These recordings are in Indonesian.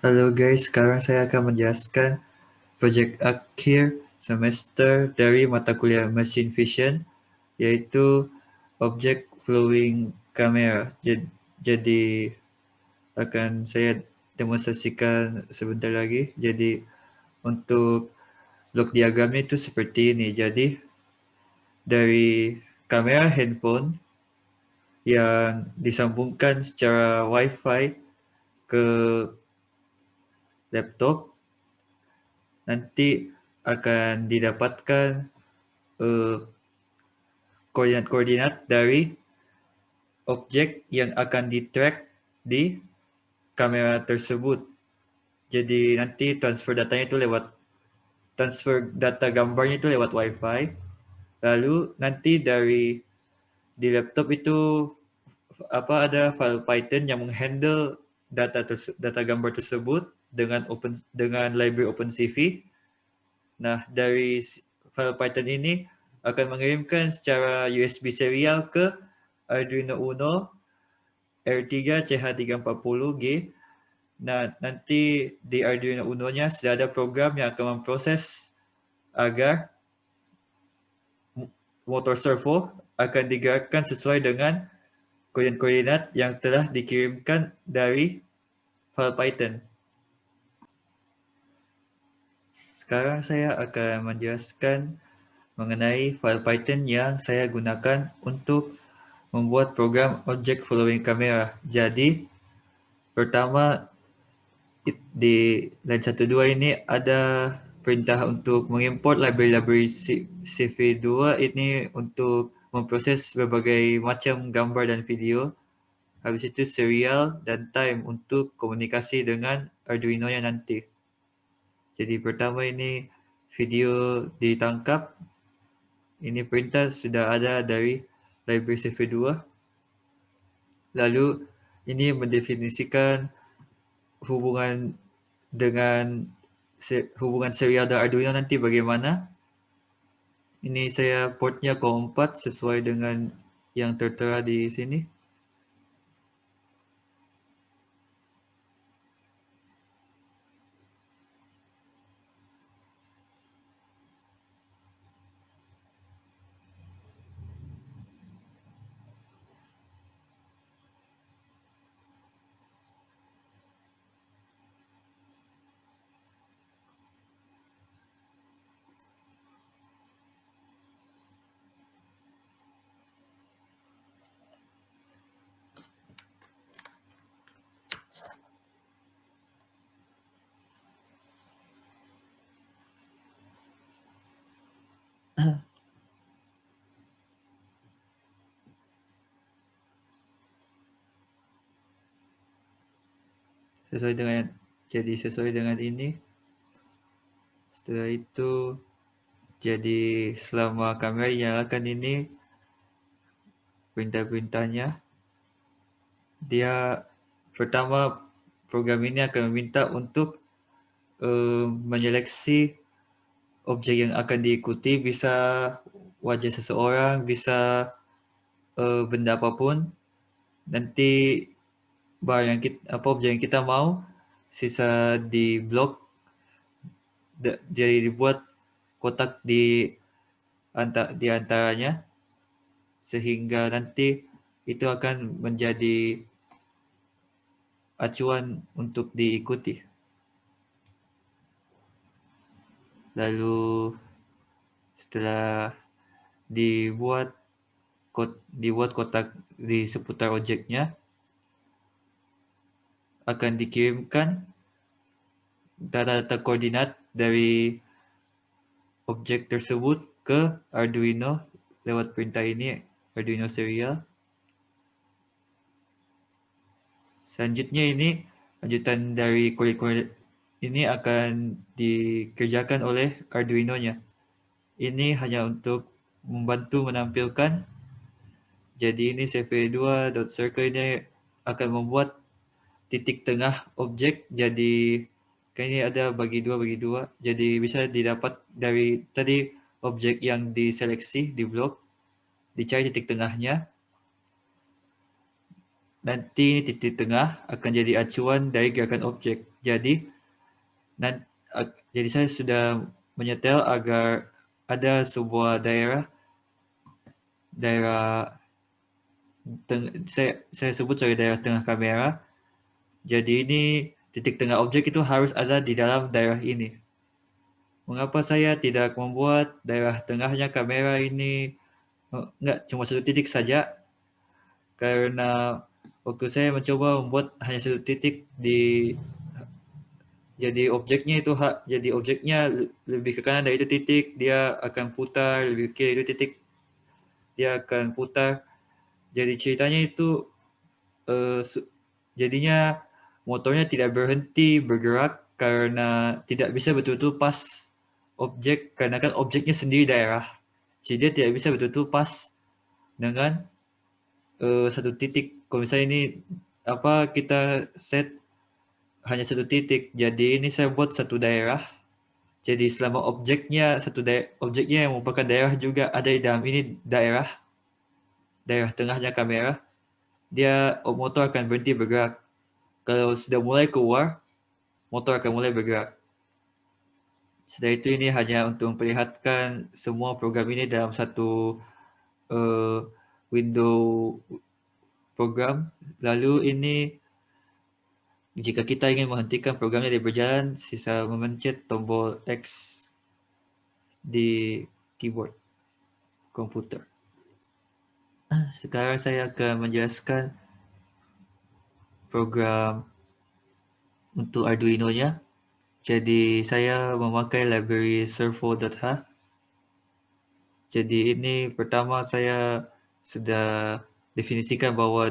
Halo guys, sekarang saya akan menjelaskan proyek akhir semester dari mata kuliah Machine Vision, yaitu Object Flowing Camera. Jadi akan saya demonstrasikan sebentar lagi. Jadi untuk block diagramnya itu seperti ini. Jadi dari kamera handphone yang disambungkan secara Wi-Fi ke laptop, nanti akan didapatkan eh, koordinat-koordinat dari objek yang akan di-track di kamera tersebut. Jadi nanti transfer data gambarnya itu lewat Wi-Fi. Lalu nanti di laptop itu ada file Python yang menghandle data gambar tersebut dengan library OpenCV. Nah, dari file Python ini akan mengirimkan secara USB serial ke Arduino Uno R3 CH340G. Nah, nanti di Arduino Uno-nya sudah ada program yang akan memproses agar motor servo akan digerakkan sesuai dengan koordinat yang telah dikirimkan dari file Python. Sekarang saya akan menjelaskan mengenai file Python yang saya gunakan untuk membuat program Object Following Camera. Jadi, pertama di line 12 ini ada perintah untuk mengimport library CV2 ini untuk memproses berbagai macam gambar dan video. Habis itu serial dan time untuk komunikasi dengan Arduino-nya nanti. Jadi pertama ini video ditangkap. Ini perintah sudah ada dari library CV2. Lalu ini mendefinisikan hubungan dengan hubungan serial dan Arduino nanti bagaimana. Ini saya portnya COM4 sesuai dengan yang tertera di sini. Sesuai dengan ini. Setelah itu jadi selama kamera nyalakan ini perintah-perintahnya, dia pertama program ini akan meminta untuk menyeleksi objek yang akan diikuti, bisa wajah seseorang, bisa benda apapun. Nanti objek yang kita mau sisa di blok, jadi dibuat kotak di antaranya, sehingga nanti itu akan menjadi acuan untuk diikuti. Lalu setelah dibuat kotak di seputar objeknya, akan dikirimkan data-data koordinat dari objek tersebut ke Arduino lewat perintah ini, Arduino serial. Selanjutnya ini lanjutan dari koordinat ini akan dikerjakan oleh Arduino-nya. Ini hanya untuk membantu menampilkan. Jadi ini cv2.circle ini akan membuat titik tengah objek, jadi kan ini ada bagi dua, jadi bisa didapat dari tadi objek yang diseleksi di blok, dicari titik tengahnya, nanti titik tengah akan jadi acuan dari gerakan objek. Jadi jadi saya sudah menyetel agar ada sebuah daerah saya sebut sebagai daerah tengah kamera. Jadi ini titik tengah objek itu harus ada di dalam daerah ini. Mengapa saya tidak membuat daerah tengahnya kamera ini enggak cuma satu titik saja? Karena waktu saya mencoba membuat hanya satu titik jadi objeknya lebih ke kanan dari itu titik, dia akan putar, lebih ke kiri itu titik, dia akan putar. Jadi ceritanya itu jadinya motornya tidak berhenti bergerak karena tidak bisa betul-betul pas objek, karena kan objeknya sendiri daerah. Jadi dia tidak bisa betul-betul pas dengan satu titik. Kalau misalnya ini kita set hanya satu titik, jadi ini saya buat satu daerah. Jadi selama objeknya yang merupakan daerah juga ada di dalam ini daerah tengahnya kamera, dia motor akan berhenti bergerak. Kalau sudah mulai keluar, motor akan mulai bergerak. Setelah itu ini hanya untuk memperlihatkan semua program ini dalam satu window program. Lalu ini jika kita ingin menghentikan programnya dari berjalan, sisa memencet tombol X di keyboard komputer. Sekarang saya akan menjelaskan program untuk Arduino-nya. Jadi saya memakai library servo.h. Jadi ini pertama saya sudah definisikan bahwa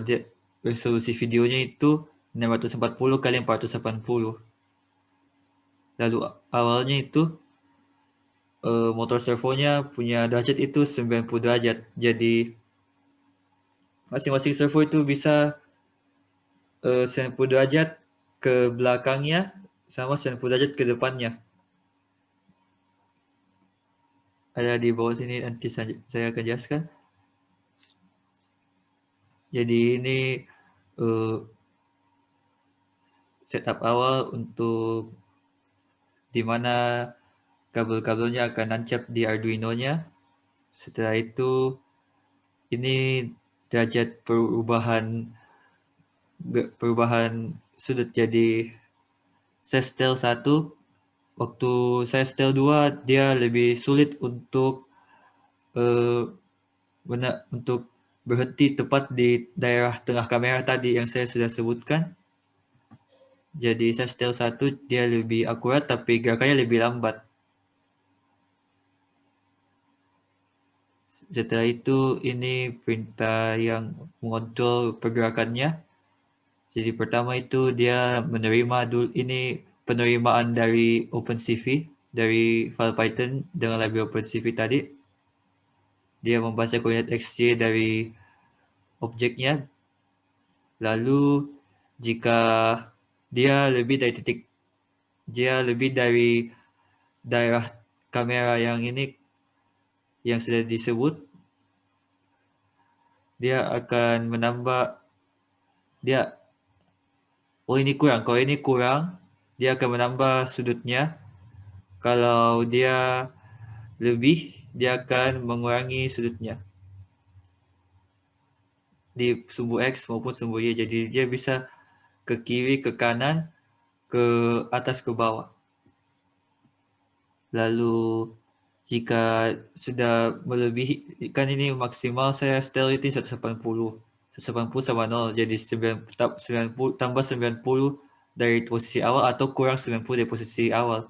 resolusi videonya itu 640 kali 480. Lalu awalnya itu motor servonya punya derajat itu 90 derajat. Jadi masing-masing servo itu bisa 90 derajat ke belakangnya sama 90 derajat ke depannya. Ada di bawah sini, nanti saya akan jelaskan. Jadi ini setup awal untuk di mana kabel-kabelnya akan nancap di Arduino-nya. Setelah itu ini derajat perubahan sudut. Jadi saya setel 1, waktu saya setel 2 dia lebih sulit untuk untuk berhenti tepat di daerah tengah kamera tadi yang saya sudah sebutkan. Jadi saya setel 1 dia lebih akurat tapi gerakannya lebih lambat. Setelah itu ini perintah yang mengontrol pergerakannya. Jadi pertama itu dia menerima penerimaan dari OpenCV, dari file Python dengan library OpenCV tadi. Dia membaca koordinat XY dari objeknya. Lalu jika dia lebih dari daerah kamera yang sudah disebut, dia akan menambah kalau ini kurang, dia akan menambah sudutnya. Kalau dia lebih, dia akan mengurangi sudutnya di sumbu X maupun sumbu Y. Jadi dia bisa ke kiri, ke kanan, ke atas, ke bawah. Lalu jika sudah melebihi, kan ini maksimal saya setel itu 180. 180 sama 0, jadi 90 tambah 90 dari posisi awal atau kurang 90 dari posisi awal.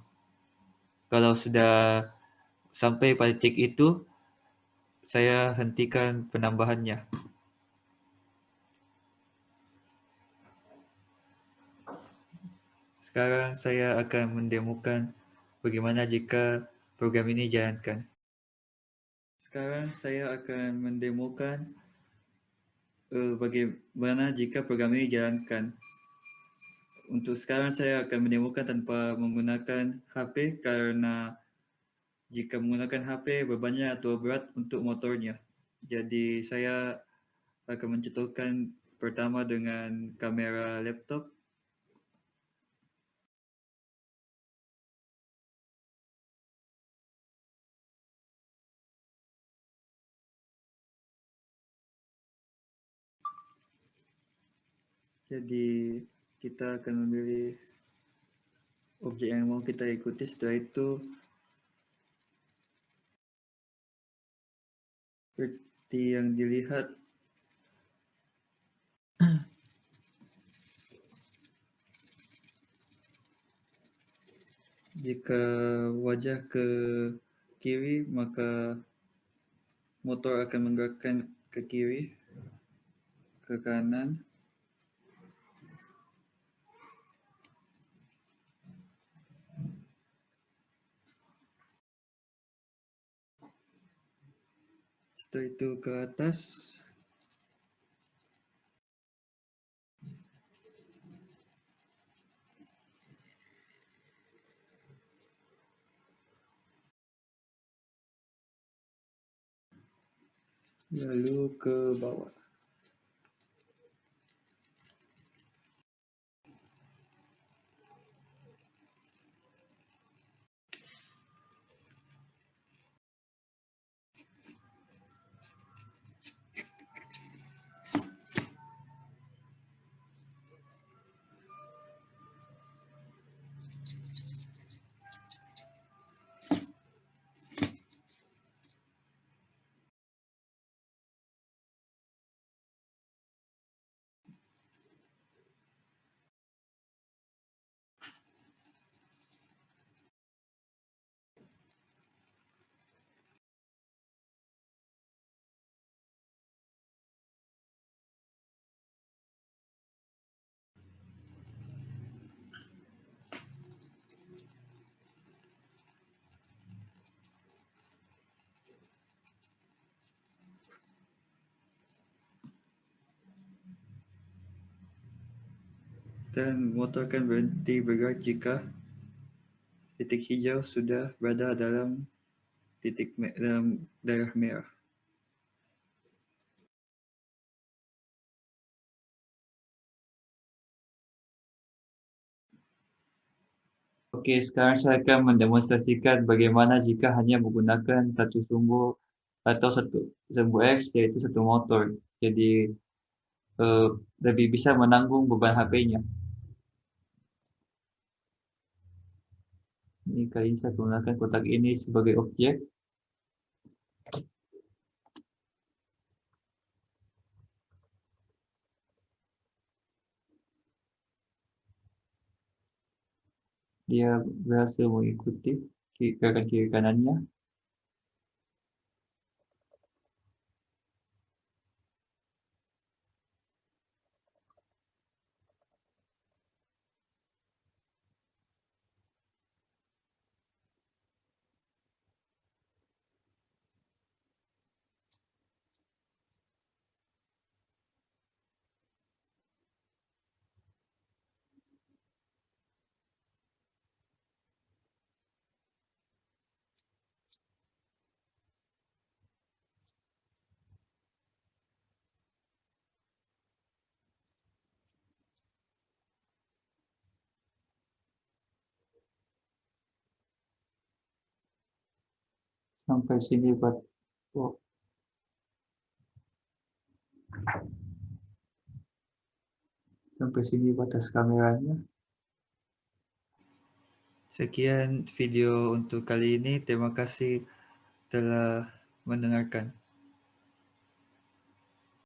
Kalau sudah sampai pada titik itu, saya hentikan penambahannya. Sekarang saya akan mendemokan bagaimana jika program ini dijalankan. Sekarang saya akan mendemokan bagaimana jika program ini dijalankan. Untuk sekarang saya akan mendemokan tanpa menggunakan HP karena jika menggunakan HP bebannya atau berat untuk motornya. Jadi saya akan mencontohkan pertama dengan kamera laptop. Jadi kita akan memilih objek yang mau kita ikuti. Setelah itu seperti yang dilihat, jika wajah ke kiri maka motor akan menggerakkan ke kiri, ke kanan. Setelah itu ke atas. Lalu ke bawah. Dan motor akan berhenti bergerak jika titik hijau sudah berada dalam dalam daerah merah. Okey, sekarang saya akan mendemonstrasikan bagaimana jika hanya menggunakan satu sumbu atau sumbu X, iaitu satu motor. Jadi lebih bisa menanggung beban HP-nya. Ini kali ini saya menggunakan kotak ini sebagai objek. Dia berhasil mengikuti gerakan kiri kanannya. Sampai sini oh, sampai sini batas kameranya. Sekian video untuk kali ini. Terima kasih telah mendengarkan.